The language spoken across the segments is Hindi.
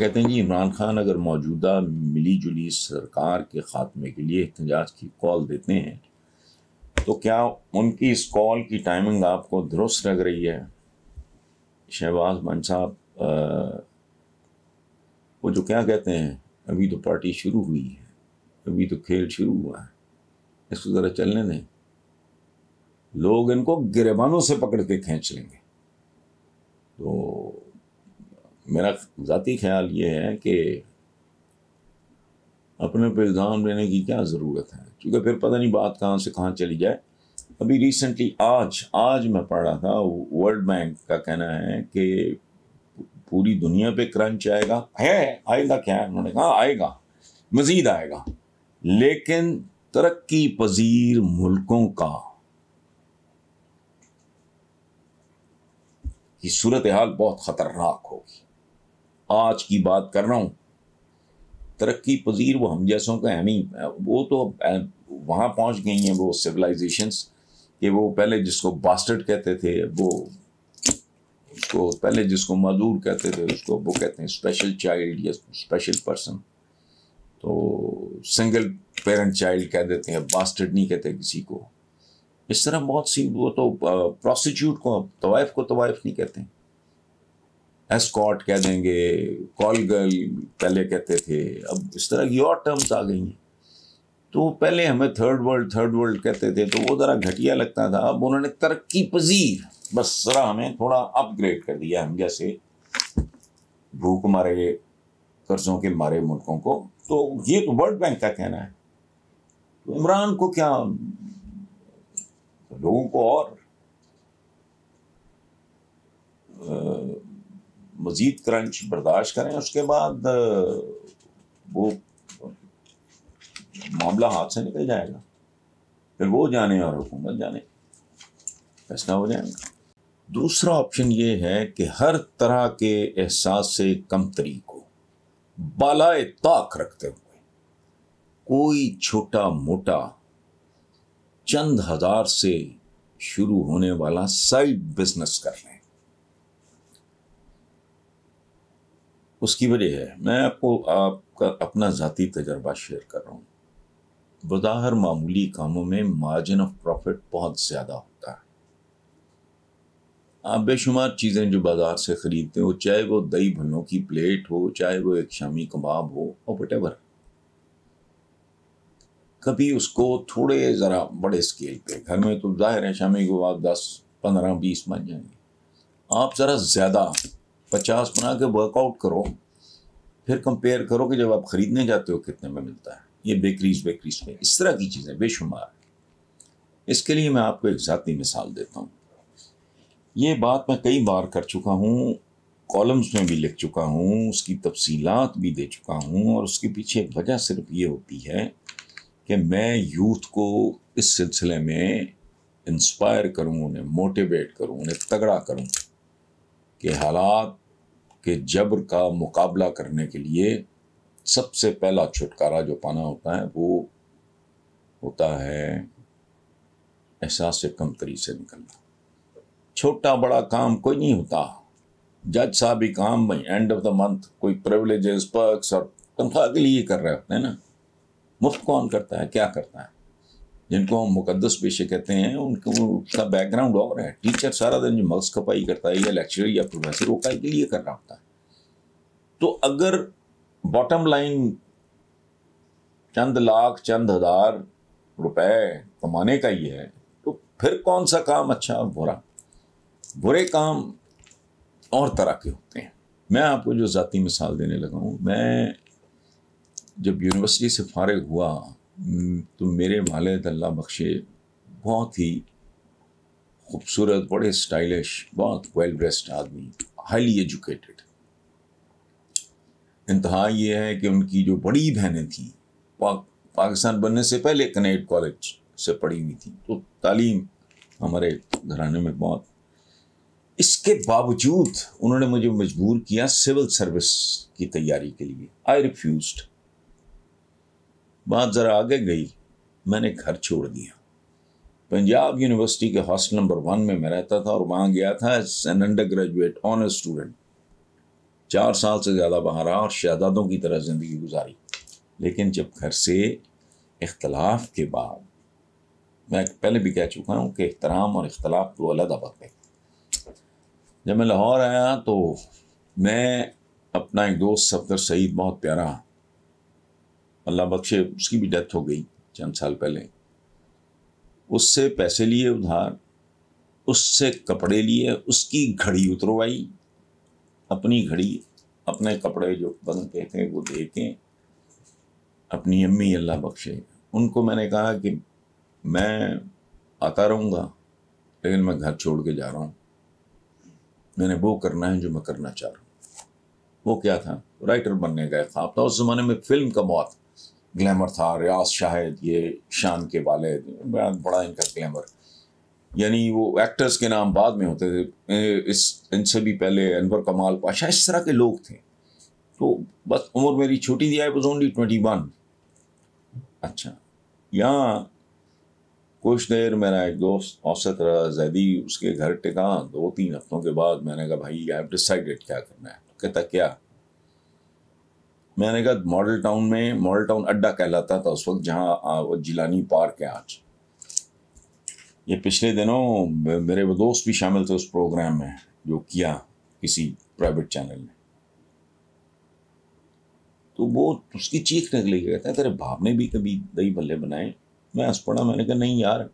कहते हैं जी इमरान खान अगर मौजूदा मिली जुली सरकार के ख़ात्मे के लिए एहतजाज की कॉल देते हैं तो क्या उनकी इस कॉल की टाइमिंग आपको दुरुस्त लग रही है? शहबाज बंद साहब वो जो क्या कहते हैं, अभी तो पार्टी शुरू हुई है, अभी तो खेल शुरू हुआ है, इसको ज़रा चलने दें, लोग इनको गिरेबानों से पकड़ के खींच लेंगे। तो मेरा ज़ाती ख्याल ये है कि अपने पे इल्ज़ाम लेने की क्या ज़रूरत है, क्योंकि फिर पता नहीं बात कहाँ से कहाँ चली जाए। अभी रिसेंटली आज मैं पढ़ रहा था, वर्ल्ड बैंक का कहना है कि पूरी दुनिया पे क्रंच आएगा क्या है, उन्होंने कहा आएगा, मज़ीद आएगा, लेकिन तरक्की पजीर मुल्कों की सूरत हाल बहुत ख़तरनाक होगी। आज की बात कर रहा हूँ, तरक्की पजीर वो हम जैसों का है नहीं, वो तो वहाँ पहुँच गई हैं वो सिविलाइजेशंस कि वो पहले जिसको बास्टर्ड कहते थे, वो उसको पहले जिसको मजदूर कहते थे उसको वो कहते हैं स्पेशल चाइल्ड या स्पेशल पर्सन, तो सिंगल पेरेंट चाइल्ड कह देते हैं, बास्टर्ड नहीं कहते किसी को। इस तरह बहुत सी, वो तो प्रोस्टिट्यूट को तवाइफ नहीं कहते, एस्कॉट कह देंगे, कॉल गर्ल पहले कहते थे, अब इस तरह की और टर्म्स आ गई हैं। तो पहले हमें थर्ड वर्ल्ड कहते थे तो वो ज़रा घटिया लगता था, अब उन्होंने तरक्की पजीर बस ज़रा हमें थोड़ा अपग्रेड कर दिया, हम जैसे भूख मारे कर्जों के मारे मुल्कों को। तो ये तो वर्ल्ड बैंक का कहना है। तो इमरान को क्या, लोगों को और मजीद क्रंच बर्दाश्त करें, उसके बाद वो मामला हाथ से निकल जाएगा, फिर वो जाने और हुकूमत जाने, फैसला हो जाएगा। दूसरा ऑप्शन ये है कि हर तरह के एहसास से कमतरी को बालाए ताक रखते हुए कोई छोटा मोटा चंद हजार से शुरू होने वाला साइड बिजनेस कर लें। उसकी वजह है, मैं आपको आपका अपना ज़ाती तजर्बा शेयर कर रहा हूँ। बज़ाहिर मामूली कामों में मार्जिन ऑफ प्रॉफिट बहुत ज़्यादा होता है। आप बेशुमार चीज़ें जो बाज़ार से ख़रीदते हो, चाहे वो दही भल्लों की प्लेट हो, चाहे वो एक शामी कबाब हो, और वटेवर, कभी उसको थोड़े ज़रा बड़े स्केल पे, घर में तो ज़ाहिर है शामी कबाब 10, 15, 20 बन जाएंगे, आप ज़रा ज़्यादा 50 बना के वर्कआउट करो, फिर कंपेयर करो कि जब आप ख़रीदने जाते हो कितने में मिलता है। ये बेकरीज में इस तरह की चीज़ें बेशुमार। इसके लिए मैं आपको एक ज़ाती मिसाल देता हूँ। ये बात मैं कई बार कर चुका हूँ, कॉलम्स में भी लिख चुका हूँ, उसकी तफसीलात भी दे चुका हूँ, और उसके पीछे वजह सिर्फ ये होती है कि मैं यूथ को इस सिलसिले में इंस्पायर करूँ, उन्हें मोटिवेट करूँ, उन्हें तगड़ा करूँ कि हालात के जबर का मुकाबला करने के लिए सबसे पहला छुटकारा जो पाना होता है वो होता है एहसास से कमतरी से निकलना। छोटा बड़ा काम कोई नहीं होता, जज साहब ही काम भाई एंड ऑफ द मंथ कोई प्रिविलेजेस पर्क्स और तनख्वाह के लिए कर रहे होते हैं ना। मुफ्त कौन करता है, क्या करता है? जिनको हम मुकद्दस पेशे कहते हैं उनको उसका बैकग्राउंड और है। टीचर सारा दिन जो मगज खपाई करता है, या लेक्चरर या प्रोफेसर, वो काय के लिए कर रहा होता है। तो अगर बॉटम लाइन चंद लाख चंद हजार रुपए कमाने का ही है, तो फिर कौन सा काम अच्छा और बुरा? बुरे काम और तरह के होते हैं। मैं आपको जो ज़ाती मिसाल देने लगा हूँ, मैं जब यूनिवर्सिटी से फारिग हुआ तो मेरे वालिद अल्लाह बख्शे बहुत ही खूबसूरत, बड़े स्टाइलिश, बहुत वेल ड्रेस्ड आदमी, हाईली एजुकेटेड। इंतहा ये है कि उनकी जो बड़ी बहनें थी पाकिस्तान बनने से पहले कनेट कॉलेज से पढ़ी हुई थी, तो तालीम हमारे घराने में बहुत। इसके बावजूद उन्होंने मुझे मजबूर किया सिविल सर्विस की तैयारी के लिए। I refused. बात ज़रा आगे गई, मैंने घर छोड़ दिया। पंजाब यूनिवर्सिटी के हॉस्टल नंबर 1 में मैं रहता था और वहाँ गया था as an undergraduate honour student. 4 साल से ज़्यादा बाहर रहा और शहजादों की तरह ज़िंदगी गुजारी। लेकिन जब घर से इख्तलाफ के बाद, मैं पहले भी कह चुका हूँ कि इख्तराम और इख्तलाफ तो अलग बात है। जब मैं लाहौर आया तो मैं अपना एक दोस्त सफदर सईद, बहुत प्यारा, अल्लाह बख्शे, उसकी भी डेथ हो गई चंद साल पहले, उससे पैसे लिए उधार, उससे कपड़े लिए, उसकी घड़ी उतरवाई, अपनी घड़ी, अपने कपड़े जो बनते थे वो दे के अपनी अम्मी अल्लाह बख्शे, उनको मैंने कहा कि मैं आता रहूँगा लेकिन मैं घर छोड़ के जा रहा हूँ, मैंने वो करना है जो मैं करना चाह रहा हूँ। वो क्या था? राइटर बनने का ख्वाब था। उस ज़माने में फ़िल्म का बहुत ग्लैमर था, रियाज शाहिद, ये शान के वाले, बड़ा इनका ग्लैमर, यानी वो एक्टर्स के नाम बाद में होते थे, इनसे भी पहले अनवर कमाल पाशा, इस तरह के लोग थे। तो बस उम्र मेरी छोटी थी, आई वाज ओनली 21। अच्छा, यहाँ कुछ देर मेरा एक दोस्त औसत जैदी, उसके घर टिका। 2-3 हफ्तों के बाद मैंने कहा भाई आई हैव डिसाइडेड क्या करना है। कहता क्या? मैंने कहा मॉडल टाउन में, मॉडल टाउन अड्डा कहलाता था उस वक्त, जहाँ वो जिलानी पार्क है आज। ये पिछले दिनों मेरे वो दोस्त भी शामिल थे उस प्रोग्राम में जो किया किसी प्राइवेट चैनल ने, तो वो उसकी चीख निकली, कहता है तेरे बाप ने भी कभी दही भल्ले बनाए? मैं हंस पड़ा। मैंने कहा नहीं यार,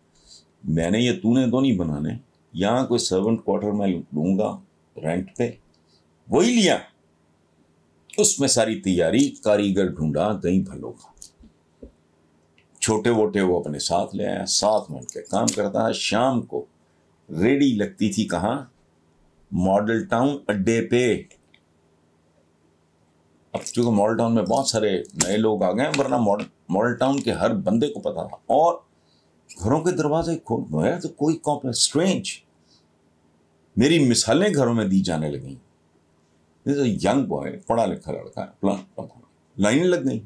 मैंने ये तूने तो नहीं बनाने, यहाँ कोई सर्वेंट क्वार्टर में लूँगा रेंट पे, वही लिया, उसमें सारी तैयारी, कारीगर ढूंढा दही भल्लों का, छोटे वोटे वो अपने साथ ले आया, साथ में उनके काम करता है। शाम को रेडी लगती थी कहाँ? मॉडल टाउन अड्डे पे। अब चूंकि मॉडल टाउन में बहुत सारे नए लोग आ गए, वरना मॉडल टाउन के हर बंदे को पता था। और घरों के दरवाजे खोल तो कोई कॉम्प्लेक्स स्ट्रेंज, मेरी मिसालें घरों में दी जाने लगी। यंग बॉय, पढ़ा लिखा लड़का, लाइन लग गई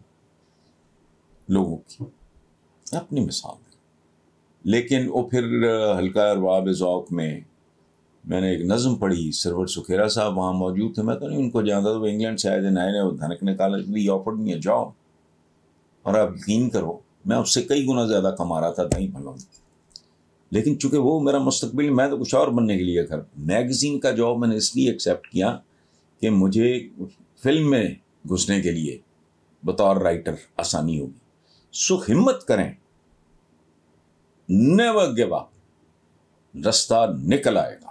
लोगों की, अपनी मिसाल। लेकिन वो फिर हल्का अरबाब ज़ौक़ में मैंने एक नज़म पढ़ी, सरवर सुखेरा साहब वहाँ मौजूद थे, मैं तो नहीं उनको जानता, तो इंग्लैंड से आए थे, नए नए धनक निकाले, दी ऑफर्ड मी अ जॉब, और आप यकीन करो मैं उससे कई गुना ज़्यादा कमा रहा था दही भल्लों में। लेकिन चूंकि वो मेरा मुस्तकबिल, मैं तो कुछ और बनने के लिए कर, मैगज़ीन का जॉब मैंने इसलिए एक्सेप्ट किया कि मुझे फिल्म में घुसने के लिए बतौर राइटर आसानी होगी। सो हिम्मत करें, नेवर गिव अप, रास्ता निकल आएगा।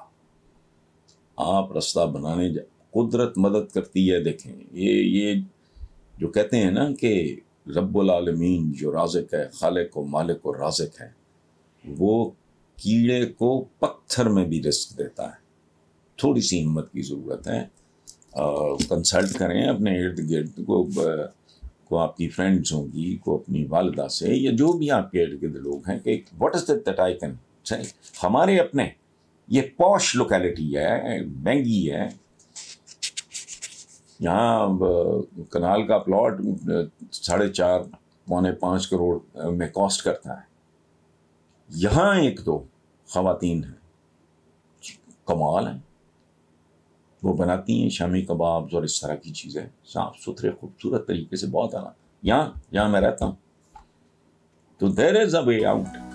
आप रास्ता बनाने कुदरत मदद करती है। देखें ये जो कहते हैं ना कि रब्बुल आलमीन जो राज़िक है, खालिक व मालिक व राज़िक है, वो कीड़े को पत्थर में भी रिस्क देता है। थोड़ी सी हिम्मत की ज़रूरत है। कंसल्ट करें अपने इर्द गिर्द को आपकी फ्रेंड्स होंगी, को अपनी वालिदा से, या जो भी आपके इर्द गिर्द लोग हैं, कि what is that I can say. हमारे अपने ये पॉश लोकेलिटी है, महंगी है, यहाँ कनाल का प्लॉट 4.5 पौने 5 करोड़ में कॉस्ट करता है। यहाँ एक दो ख़वातीन हैं, कमाल है, वो बनाती हैं शामी कबाब्स और इस तरह की चीज़ें, साफ सुथरे खूबसूरत तरीके से, बहुत आना। यहाँ मैं रहता हूँ, तो there is a way out.